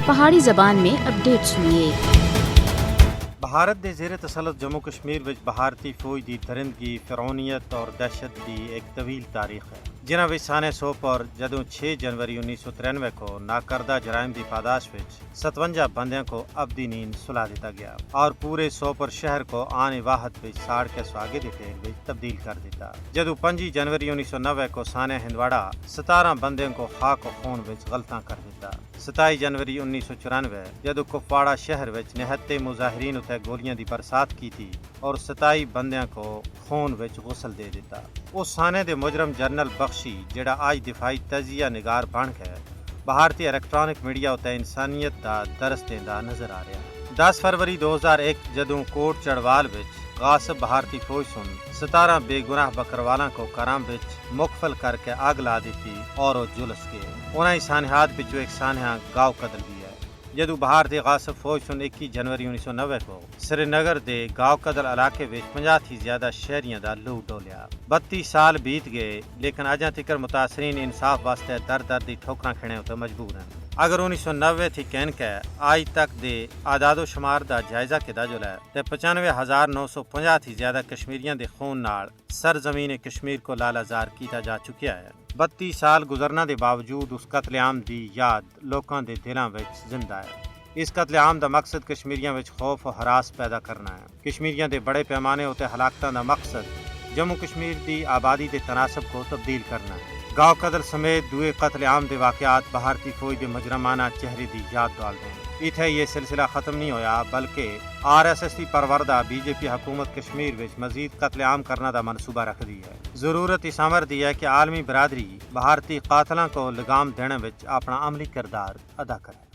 پہاڑی زبان میں اپڈیٹ سنیے۔ بھارت دے زیر تسلط جموں کشمیر وچ بھارتی فوج دی درندگی، فرعونیت اور دہشت دی ایک طویل تاریخ ہے، جنہاں وچ سانے 100 پر جدوں 6 جنوری 1993 کو ناکردہ جرائم دی پاداش وچ 57 بندیاں کو ابدی نیند سلا دیتا گیا اور پورے 100 پر شہر کو آنے واحد وچ ساڑ کے سواگے دے ٹھیر وچ تبدیل کر دیتا۔ جدوں 5 جنوری 1990 کو سانے ہندواڑہ 17 بندیاں کو خاک و خون وچ غلطاں کر دیتا۔ 27 جنوری 1994 جدوں کپواڑہ شہر وچ نہتے مظاہرین اتنے گولیاں دی برسات کی تھی اور 27 بندیاں کو خون وچ غسل دے دیتا۔ اس سانے دے مجرم جنرل بخشی جڑا آج دفاعی تجزیہ نگار بن کے بھارتی الیکٹرانک میڈیا اتنے انسانیت دا درس دیندا نظر آ رہا ہے۔ 10 فروری 2001 جدوں کوٹ چڑوال وچ غاصب بھارتی فوج سن 17 بے گناہ بکروالاں کو کرام وچ مقفل کر کے آگ لا دیتی اور وہ جلس گئے۔ انہیں سانحات پچھو ایک سانحہ گاؤ قتل بھی ہے۔ جدو بھارتی غاصب فوج سن 21 جنوری 1990 کو سری نگر دے گاؤ قدل علاقے وچ 50 تھی زیادہ شہریاں دا لوٹ ڈولیا۔ 32 سال بیت گئے لیکن اجاں تکر متاثرین انصاف واسطے در در دی ٹھوکراں کھڑے ہوتے مجبور ہیں۔ اگر 1990 تھی کہن کے آج تک دے اعداد و شمار دا جائزہ کدا جو ہے تے 95,950 تھی زیادہ کشمیریاں دے خون نال سرزمین کشمیر کو لالازار کیتا جا چکیا ہے۔ 32 سال گزرنا دے باوجود اس قتل عام دی یاد لوکاں دے دلاں وچ زندہ ہے۔ اس قتل عام دا مقصد کشمیریاں وچ خوف و ہراس پیدا کرنا ہے۔ کشمیریاں دے بڑے پیمانے ہوتے ہلاکتاں دا مقصد جموں کشمیر دی آبادی دے تناسب کو تبدیل کرنا ہے۔ گاؤ قدر سمیت دوئے قتل عام دے واقعات بھارتی فوج دے مجرمانہ چہرے دی یاد ڈال دیں۔ اتھے یہ سلسلہ ختم نہیں ہویا بلکہ RSS دی پروردہ BJP حکومت کشمیر وچ مزید قتل عام کرنا دا منصوبہ رکھ دی ہے۔ ضرورت اس امر دی ہے کہ عالمی برادری بھارتی قاتلاں کو لگام دینے وچ اپنا عملی کردار ادا کرے۔